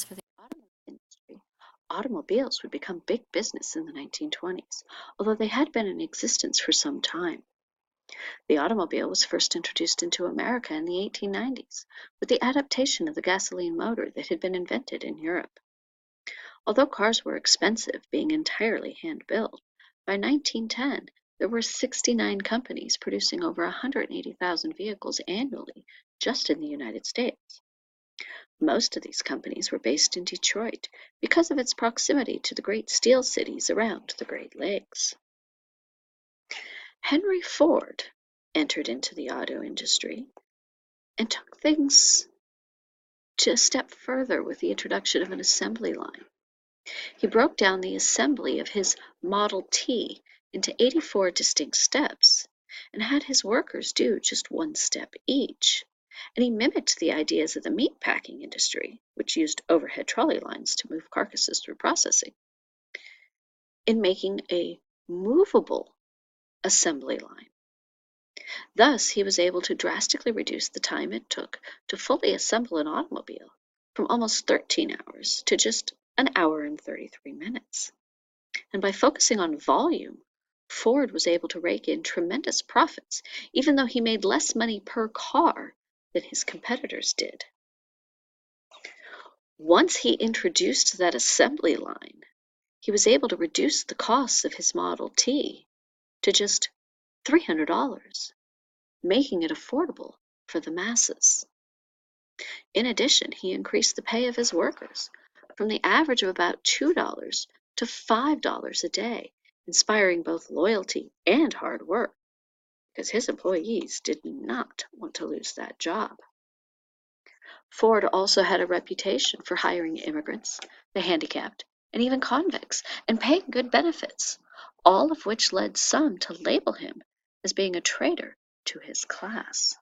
As for the automobile industry, automobiles would become big business in the 1920s, although they had been in existence for some time. The automobile was first introduced into America in the 1890s with the adaptation of the gasoline motor that had been invented in Europe. Although cars were expensive, being entirely hand-built, by 1910 there were 69 companies producing over 180,000 vehicles annually just in the United States. Most of these companies were based in Detroit because of its proximity to the great steel cities around the Great Lakes. Henry Ford entered into the auto industry and took things to a step further with the introduction of an assembly line. He broke down the assembly of his Model T into 84 distinct steps and had his workers do just one step each. And he mimicked the ideas of the meatpacking industry, which used overhead trolley lines to move carcasses through processing, in making a movable assembly line. Thus, he was able to drastically reduce the time it took to fully assemble an automobile from almost 13 hours to just an hour and 33 minutes. And by focusing on volume, Ford was able to rake in tremendous profits, even though he made less money per car than his competitors did. Once he introduced that assembly line, he was able to reduce the costs of his Model T to just $300, making it affordable for the masses. In addition, he increased the pay of his workers from the average of about $2 to $5 a day, inspiring both loyalty and hard work, because his employees did not want to lose that job. Ford also had a reputation for hiring immigrants, the handicapped, and even convicts, and paying good benefits, all of which led some to label him as being a traitor to his class.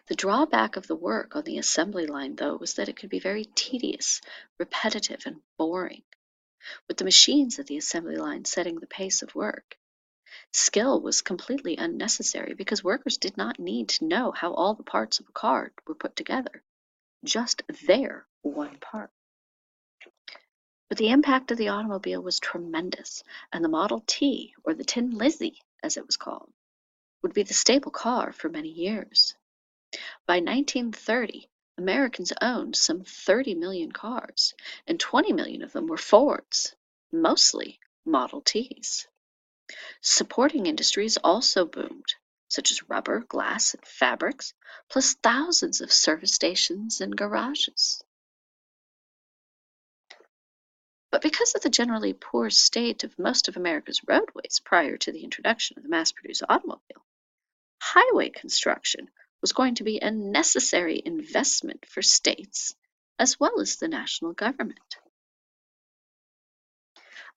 The drawback of the work on the assembly line, though, was that it could be very tedious, repetitive, and boring, with the machines at the assembly line setting the pace of work. Skill was completely unnecessary because workers did not need to know how all the parts of a car were put together, just their one part. But the impact of the automobile was tremendous, and the Model T, or the Tin Lizzie as it was called, would be the staple car for many years. By 1930, Americans owned some 30 million cars, and 20 million of them were Fords, mostly Model Ts. Supporting industries also boomed, such as rubber, glass, and fabrics, plus thousands of service stations and garages. But because of the generally poor state of most of America's roadways prior to the introduction of the mass-produced automobile, highway construction was going to be a necessary investment for states as well as the national government.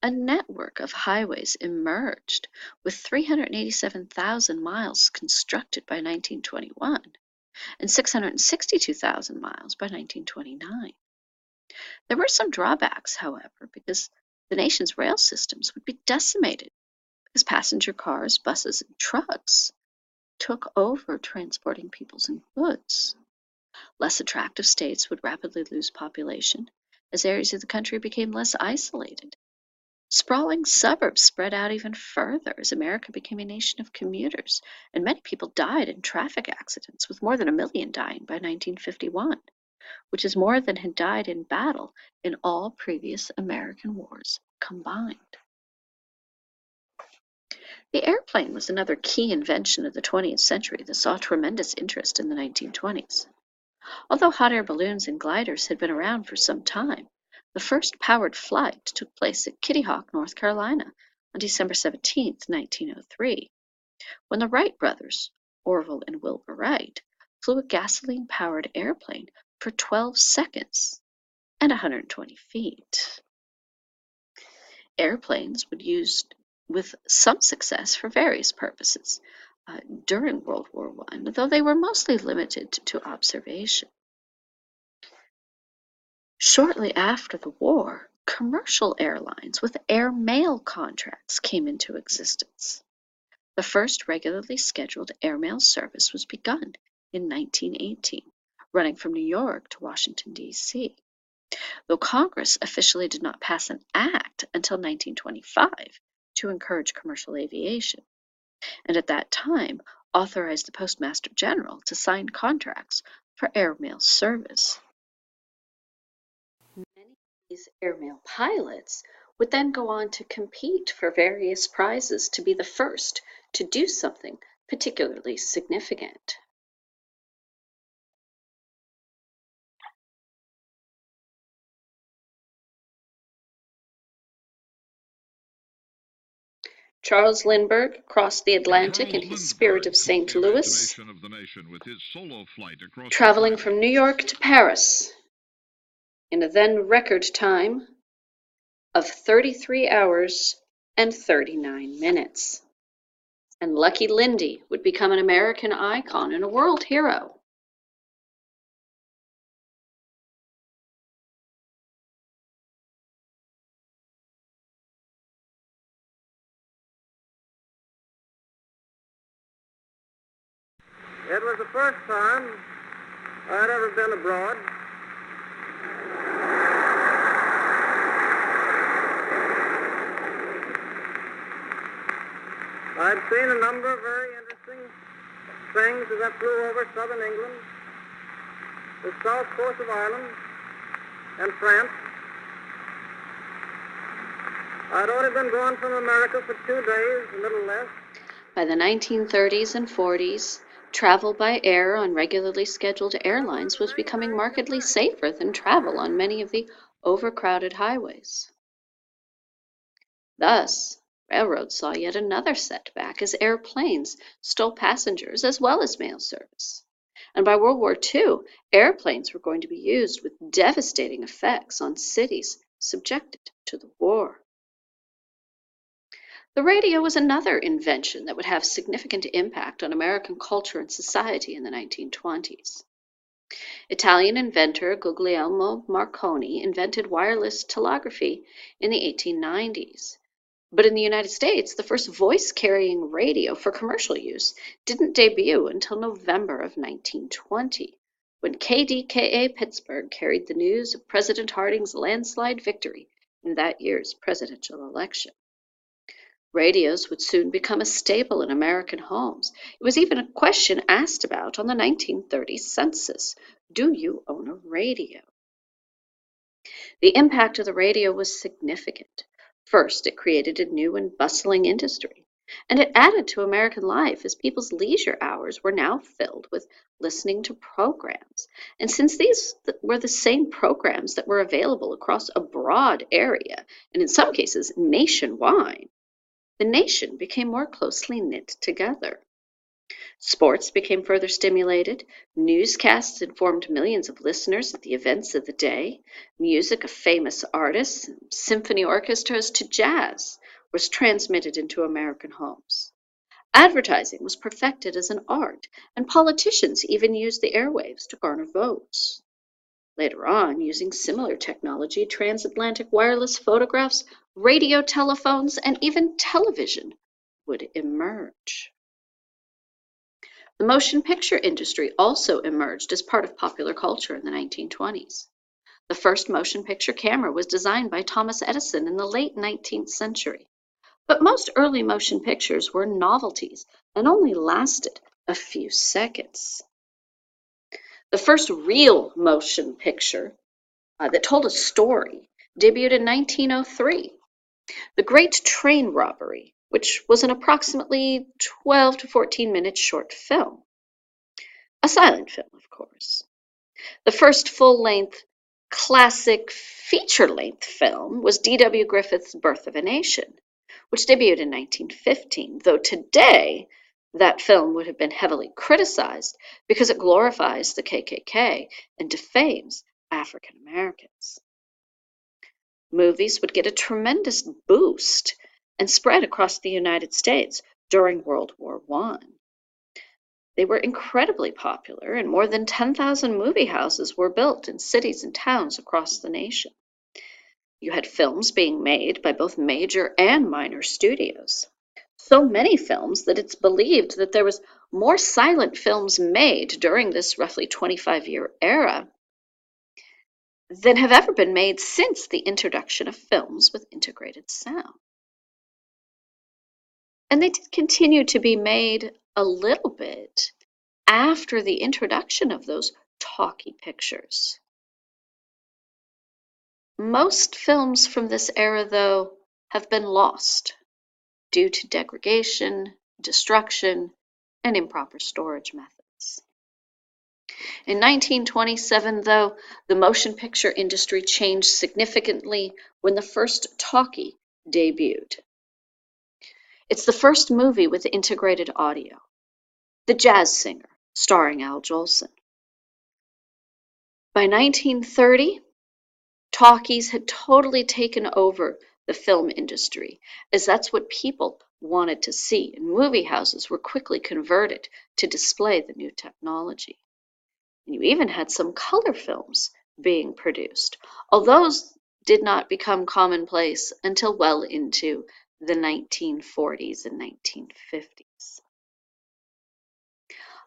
A network of highways emerged with 387,000 miles constructed by 1921 and 662,000 miles by 1929. There were some drawbacks, however, because the nation's rail systems would be decimated because passenger cars, buses, and trucks took over transporting people and goods. Less attractive states would rapidly lose population as areas of the country became less isolated. Sprawling suburbs spread out even further as America became a nation of commuters, and many people died in traffic accidents, with more than 1 million dying by 1951, which is more than had died in battle in all previous American wars combined. The airplane was another key invention of the 20th century that saw tremendous interest in the 1920s. Although hot air balloons and gliders had been around for some time, the first powered flight took place at Kitty Hawk, North Carolina, on December 17, 1903, when the Wright brothers, Orville and Wilbur Wright, flew a gasoline-powered airplane for 12 seconds and 120 feet. Airplanes were used with some success for various purposes during World War I, though they were mostly limited to observation. Shortly after the war, commercial airlines with airmail contracts came into existence. The first regularly scheduled airmail service was begun in 1918, running from New York to Washington, D.C. though Congress officially did not pass an act until 1925 to encourage commercial aviation, and at that time authorized the Postmaster General to sign contracts for airmail service. Many of these airmail pilots would then go on to compete for various prizes to be the first to do something particularly significant. Charles Lindbergh crossed the Atlantic in his Spirit of St. Louis, traveling from New York to Paris in a then record time of 33 hours and 39 minutes. And Lucky Lindy would become an American icon and a world hero. It was the first time I'd ever been abroad. I'd seen a number of very interesting things as I flew over southern England, the south coast of Ireland, and France. I'd only been gone from America for 2 days, a little less. By the 1930s and 40s, travel by air on regularly scheduled airlines was becoming markedly safer than travel on many of the overcrowded highways. Thus, railroads saw yet another setback as airplanes stole passengers as well as mail service. And by World War II, airplanes were going to be used with devastating effects on cities subjected to the war. The radio was another invention that would have significant impact on American culture and society in the 1920s. Italian inventor Guglielmo Marconi invented wireless telegraphy in the 1890s. But in the United States, the first voice-carrying radio for commercial use didn't debut until November of 1920, when KDKA Pittsburgh carried the news of President Harding's landslide victory in that year's presidential election. Radios would soon become a staple in American homes. It was even a question asked about on the 1930 census. Do you own a radio? The impact of the radio was significant. First, it created a new and bustling industry, and it added to American life as people's leisure hours were now filled with listening to programs. And since these were the same programs that were available across a broad area, and in some cases nationwide, the nation became more closely knit together. Sports became further stimulated. Newscasts informed millions of listeners of the events of the day. Music of famous artists, symphony orchestras to jazz was transmitted into American homes. Advertising was perfected as an art, and politicians even used the airwaves to garner votes. Later on, using similar technology, transatlantic wireless photographs, radio telephones, and even television would emerge. The motion picture industry also emerged as part of popular culture in the 1920s. The first motion picture camera was designed by Thomas Edison in the late 19th century. But most early motion pictures were novelties and only lasted a few seconds. The first real motion picture that told a story debuted in 1903, The Great Train Robbery, which was an approximately 12 to 14-minute short film. A silent film, of course. The first full-length classic feature-length film was D.W. Griffith's Birth of a Nation, which debuted in 1915, though today that film would have been heavily criticized because it glorifies the KKK and defames African Americans. Movies would get a tremendous boost and spread across the United States during World War I. They were incredibly popular, and more than 10,000 movie houses were built in cities and towns across the nation. You had films being made by both major and minor studios. So many films that it's believed that there was more silent films made during this roughly 25-year era than have ever been made since the introduction of films with integrated sound. And they did continue to be made a little bit after the introduction of those talkie pictures. Most films from this era, though, have been lost due to degradation, destruction, and improper storage methods. In 1927, though, the motion picture industry changed significantly when the first talkie debuted. It's the first movie with integrated audio, The Jazz Singer, starring Al Jolson. By 1930, talkies had totally taken over the film industry, as that's what people wanted to see, and movie houses were quickly converted to display the new technology. And you even had some color films being produced, although those did not become commonplace until well into the 1940s and 1950s.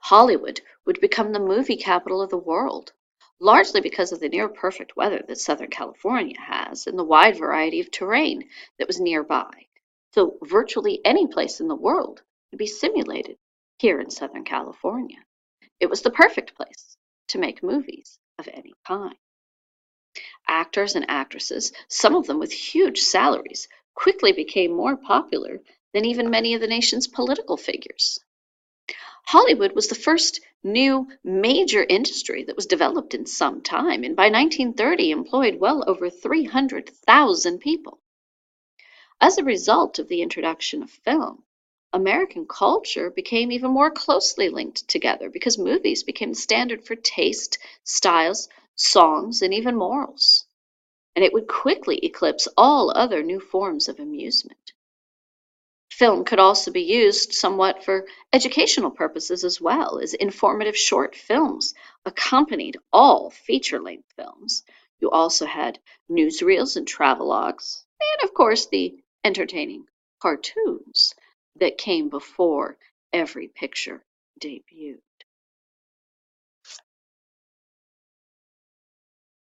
Hollywood would become the movie capital of the world, largely because of the near perfect weather that Southern California has and the wide variety of terrain that was nearby. So virtually any place in the world could be simulated here in Southern California. It was the perfect place to make movies of any kind. Actors and actresses, some of them with huge salaries, quickly became more popular than even many of the nation's political figures. Hollywood was the first new major industry that was developed in some time, and by 1930 employed well over 300,000 people. As a result of the introduction of film, American culture became even more closely linked together because movies became the standard for taste, styles, songs, and even morals. And it would quickly eclipse all other new forms of amusement. Film could also be used somewhat for educational purposes as well, as informative short films accompanied all feature-length films. You also had newsreels and travelogues, and of course the entertaining cartoons that came before every picture debuted.